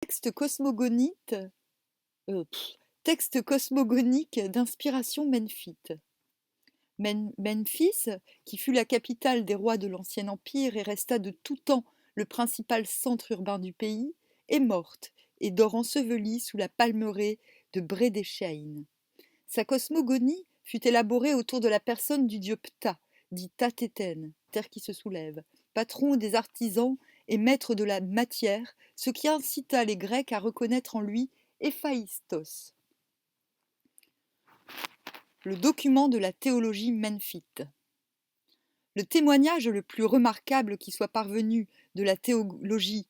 Texte cosmogonique, euh, pff, texte cosmogonique d'inspiration menphite. Memphis, qui fut la capitale des rois de l'Ancien Empire et resta de tout temps le principal centre urbain du pays, est morte et dort ensevelie sous la palmeraie de Brédécheïne. Sa cosmogonie fut élaborée autour de la personne du dieu Ptah, dit Tatéten, terre qui se soulève, patron des artisans et maître de la matière, ce qui incita les Grecs à reconnaître en lui Héphaïstos, le document de la théologie memphite. Le témoignage le plus remarquable qui soit parvenu de la théologie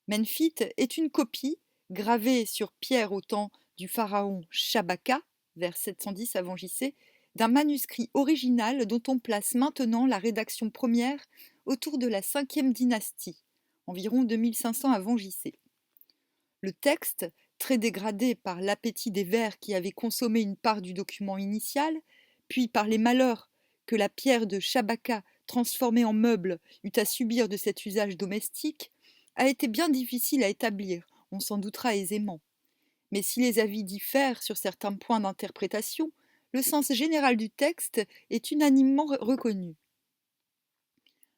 memphite est une copie, gravée sur pierre au temps du pharaon Shabaka, vers 710 avant JC, d'un manuscrit original dont on place maintenant la rédaction première autour de la 5e dynastie, environ 2500 avant JC. Le texte, très dégradé par l'appétit des vers qui avaient consommé une part du document initial, puis par les malheurs que la pierre de Shabaka transformée en meuble eut à subir de cet usage domestique, a été bien difficile à établir, on s'en doutera aisément. Mais si les avis diffèrent sur certains points d'interprétation, le sens général du texte est unanimement reconnu.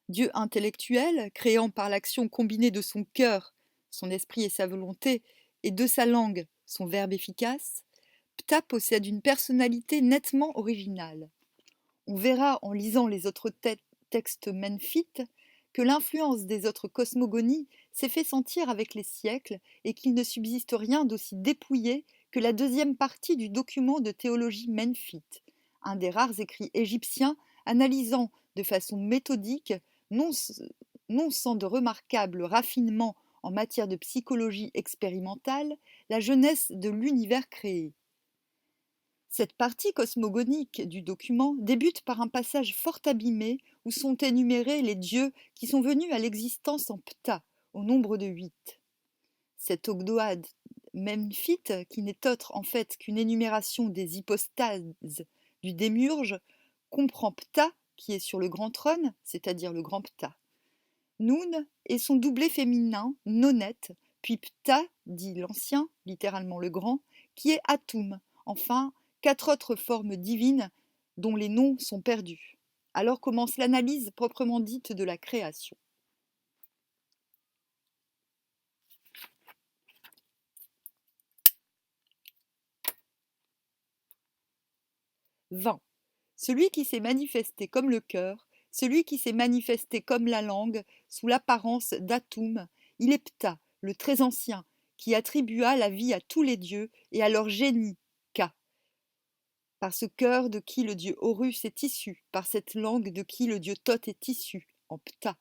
Dieu intellectuel, créant par l'action combinée de son cœur, son esprit et sa volonté, et de sa langue, son verbe efficace, Ptah possède une personnalité nettement originale. On verra en lisant les autres textes menphites que l'influence des autres cosmogonies s'est fait sentir avec les siècles et qu'il ne subsiste rien d'aussi dépouillé que la deuxième partie du document de théologie menphite, un des rares écrits égyptiens analysant de façon méthodique, non sans de remarquables raffinements en matière de psychologie expérimentale, la jeunesse de l'univers créé. Cette partie cosmogonique du document débute par un passage fort abîmé où sont énumérés les dieux qui sont venus à l'existence en Ptah, au nombre de 8. Cette ogdoade memphite, qui n'est autre en fait qu'une énumération des hypostases du démiurge, comprend Ptah, qui est sur le grand trône, c'est-à-dire le grand Ptah, Noun et son doublé féminin, Nonet, puis Ptah, dit l'ancien, littéralement le grand, qui est Atum, enfin 4 autres formes divines dont les noms sont perdus. Alors commence l'analyse proprement dite de la création. 20. Celui qui s'est manifesté comme le cœur, celui qui s'est manifesté comme la langue, sous l'apparence d'Atum, il est Ptah, le très ancien, qui attribua la vie à tous les dieux et à leur génie, Ka. Par ce cœur de qui le dieu Horus est issu, par cette langue de qui le dieu Thoth est issu, en Ptah.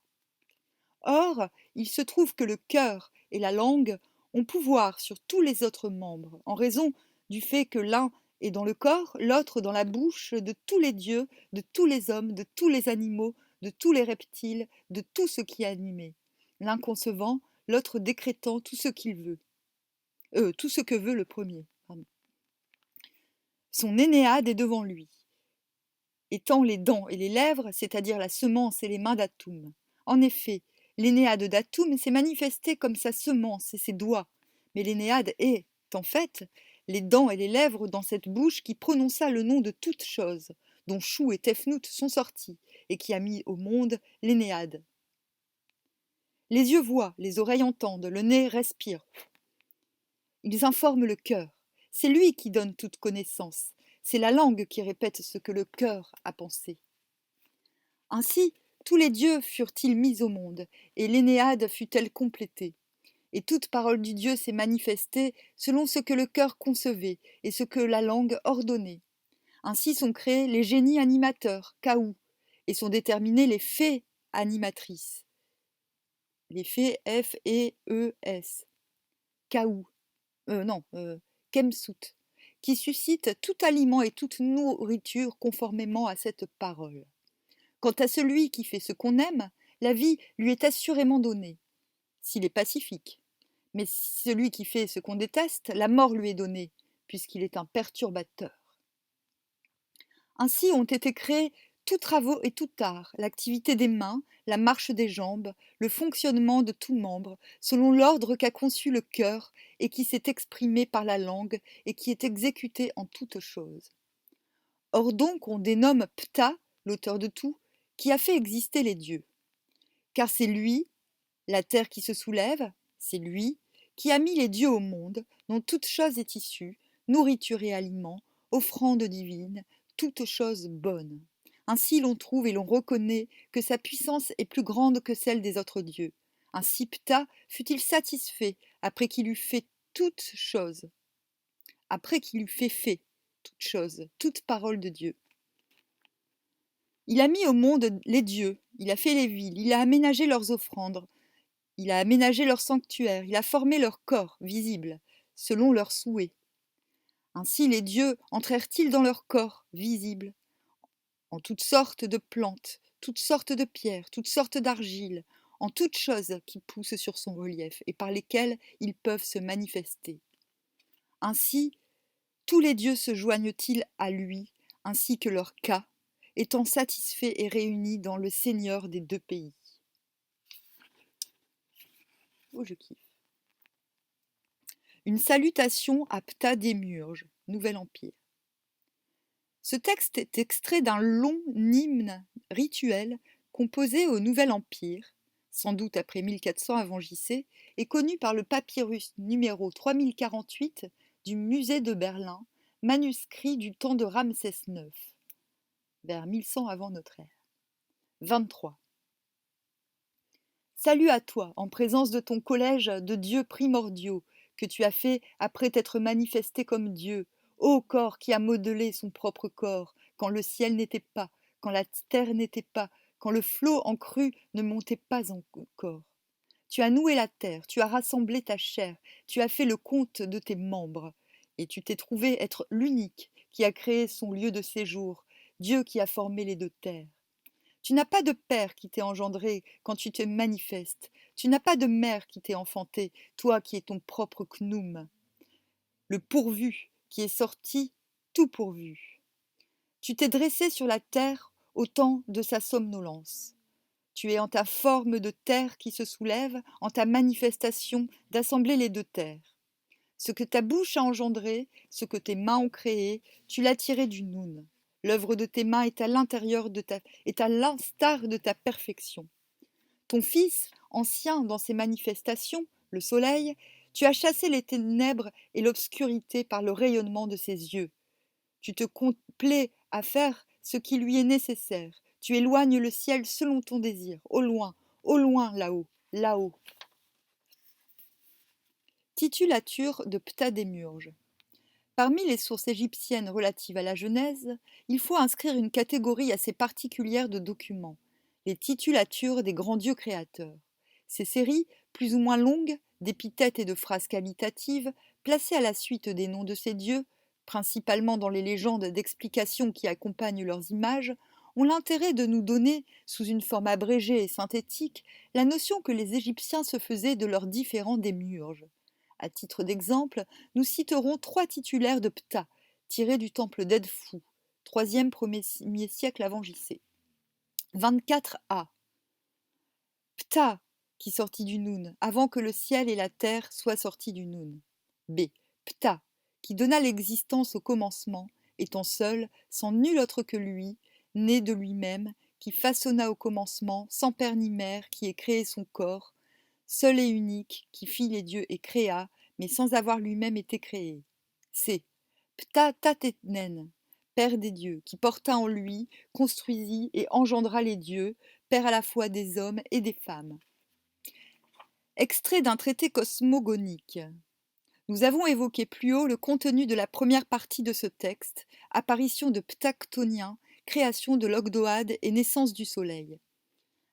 Or, il se trouve que le cœur et la langue ont pouvoir sur tous les autres membres, en raison du fait que l'un est dans le corps, l'autre dans la bouche de tous les dieux, de tous les hommes, de tous les animaux, de tous les reptiles, de tout ce qui est animé, l'un concevant, l'autre décrétant tout ce qu'il veut. Tout ce que veut le premier. Pardon. Son Énéade est devant lui, étant les dents et les lèvres, c'est-à-dire la semence et les mains d'Atum. En effet, l'Énéade d'Atum s'est manifestée comme sa semence et ses doigts, mais l'Énéade est, en fait, les dents et les lèvres dans cette bouche qui prononça le nom de toute chose, dont Chou et Tefnout sont sortis, et qui a mis au monde l'Énéade. Les yeux voient, les oreilles entendent, le nez respire. Ils informent le cœur. C'est lui qui donne toute connaissance. C'est la langue qui répète ce que le cœur a pensé. Ainsi, tous les dieux furent-ils mis au monde, et l'Énéade fut-elle complétée. Et toute parole du Dieu s'est manifestée selon ce que le cœur concevait et ce que la langue ordonnait. Ainsi sont créés les génies animateurs, Kaou, et sont déterminés les fées animatrices. Les fées F-E-E-S. Kaou. Kemsout, qui suscitent tout aliment et toute nourriture conformément à cette parole. Quant à celui qui fait ce qu'on aime, la vie lui est assurément donnée, s'il est pacifique. Mais celui qui fait ce qu'on déteste, la mort lui est donnée, puisqu'il est un perturbateur. Ainsi ont été créés Tout travaux et tout art, l'activité des mains, la marche des jambes, le fonctionnement de tout membre, selon l'ordre qu'a conçu le cœur et qui s'est exprimé par la langue et qui est exécuté en toutes choses. Or donc on dénomme Ptah, l'auteur de tout, qui a fait exister les dieux. Car c'est lui, la terre qui se soulève, c'est lui, qui a mis les dieux au monde, dont toute chose est issue, nourriture et aliment, offrande divine, toute chose bonne. Ainsi l'on trouve et l'on reconnaît que sa puissance est plus grande que celle des autres dieux. Ainsi Ptah fut-il satisfait après qu'il eut fait toute chose, après qu'il eut fait toute chose, toute parole de Dieu. Il a mis au monde les dieux, il a fait les villes, il a aménagé leurs offrandes, il a aménagé leurs sanctuaires, il a formé leur corps visible, selon leurs souhaits. Ainsi les dieux entrèrent-ils dans leur corps visible, en toutes sortes de plantes, toutes sortes de pierres, toutes sortes d'argiles, en toutes choses qui poussent sur son relief et par lesquelles ils peuvent se manifester. Ainsi, tous les dieux se joignent-ils à lui, ainsi que leur cas, étant satisfaits et réunis dans le Seigneur des deux pays. Oh, je kiffe. Une salutation à Ptah Démiurge, Nouvel Empire. Ce texte est extrait d'un long hymne rituel composé au Nouvel Empire, sans doute après 1400 avant JC, et connu par le papyrus numéro 3048 du musée de Berlin, manuscrit du temps de Ramsès IX, vers 1100 avant notre ère. 23. Salut à toi, en présence de ton collège de dieux primordiaux, que tu as fait après t'être manifesté comme Dieu, ô corps qui a modelé son propre corps, quand le ciel n'était pas, quand la terre n'était pas, quand le flot en crue ne montait pas encore. Tu as noué la terre, tu as rassemblé ta chair, tu as fait le compte de tes membres, et tu t'es trouvé être l'unique qui a créé son lieu de séjour, Dieu qui a formé les deux terres. Tu n'as pas de père qui t'ait engendré quand tu te manifestes. Tu n'as pas de mère qui t'ait enfanté, toi qui es ton propre Knoum. Le pourvu qui est sorti, tout pourvu. Tu t'es dressé sur la terre au temps de sa somnolence. Tu es en ta forme de terre qui se soulève, en ta manifestation d'assembler les deux terres. Ce que ta bouche a engendré, ce que tes mains ont créé, tu l'as tiré du Noun. L'œuvre de tes mains est à l'intérieur est à l'instar de ta perfection. Ton Fils, ancien dans ses manifestations, le soleil, tu as chassé les ténèbres et l'obscurité par le rayonnement de ses yeux. Tu te complais à faire ce qui lui est nécessaire. Tu éloignes le ciel selon ton désir, au loin là-haut, là-haut. Titulature de Ptah Démiurge. Parmi les sources égyptiennes relatives à la Genèse, il faut inscrire une catégorie assez particulière de documents, les titulatures des grands dieux créateurs. Ces séries, plus ou moins longues, d'épithètes et de phrases qualitatives, placées à la suite des noms de ces dieux, principalement dans les légendes d'explications qui accompagnent leurs images, ont l'intérêt de nous donner, sous une forme abrégée et synthétique, la notion que les Égyptiens se faisaient de leurs différents démiurges. À titre d'exemple, nous citerons 3 titulaires de Ptah, tirés du temple d'Edfou, 3e 1er siècle avant JC. 24a. Ptah, qui sortit du Noun, avant que le ciel et la terre soient sortis du Noun. B. Ptah, qui donna l'existence au commencement, étant seul, sans nul autre que lui, né de lui-même, qui façonna au commencement, sans père ni mère, qui ait créé son corps, seul et unique, qui fit les dieux et créa, mais sans avoir lui-même été créé. C. Ptah Tatenen, père des dieux, qui porta en lui, construisit et engendra les dieux, père à la fois des hommes et des femmes. Extrait d'un traité cosmogonique. Nous avons évoqué plus haut le contenu de la première partie de ce texte, apparition de Ptactonien, création de l'Ogdoad et naissance du soleil.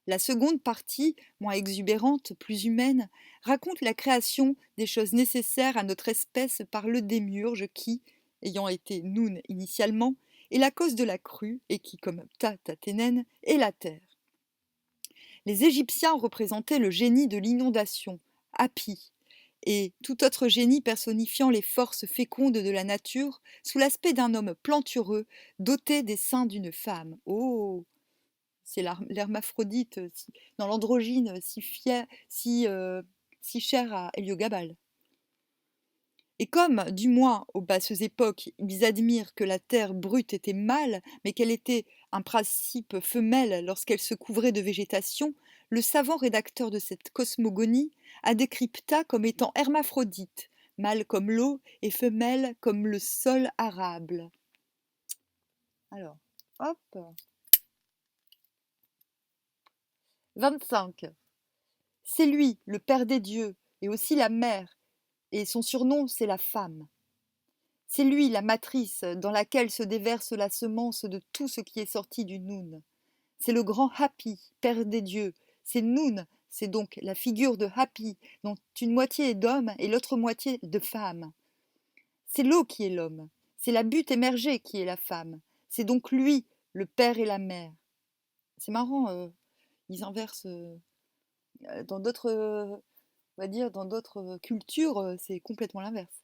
La seconde partie, moins exubérante, plus humaine, raconte la création des choses nécessaires à notre espèce par le démiurge qui, ayant été Noun initialement, est la cause de la crue et qui, comme Ptah-Tatenen, est la terre. Les Égyptiens représentaient le génie de l'inondation, Hapi, et tout autre génie personnifiant les forces fécondes de la nature sous l'aspect d'un homme plantureux doté des seins d'une femme. Oh, c'est l'hermaphrodite dans l'androgyne si cher à Héliogabale. Et comme, du moins aux basses époques, ils admirent que la terre brute était mâle, mais qu'elle était un principe femelle lorsqu'elle se couvrait de végétation, le savant rédacteur de cette cosmogonie a décrypta comme étant hermaphrodite, mâle comme l'eau et femelle comme le sol arable. Alors, hop. 25. C'est lui, le Père des dieux, et aussi la mère, et son surnom, c'est la femme. C'est lui, la matrice, dans laquelle se déverse la semence de tout ce qui est sorti du Noun. C'est le grand Hapi, Père des dieux. C'est Noun, c'est donc la figure de Hapi, dont une moitié est d'homme et l'autre moitié de femme. C'est l'eau qui est l'homme. C'est la butte émergée qui est la femme. C'est donc lui, le père et la mère. C'est marrant, ils inversent dans d'autres, on va dire, dans d'autres cultures, c'est complètement l'inverse.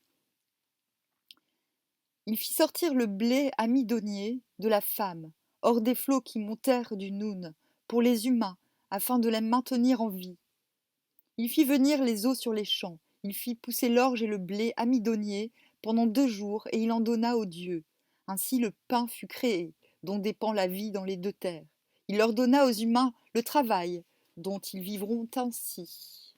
Il fit sortir le blé amidonnier de la femme, hors des flots qui montèrent du Noun, pour les humains, afin de les maintenir en vie. Il fit venir les eaux sur les champs, il fit pousser l'orge et le blé amidonnier pendant 2 jours, et il en donna aux dieux. Ainsi le pain fut créé, dont dépend la vie dans les 2 terres. Il leur donna aux humains le travail, dont ils vivront ainsi.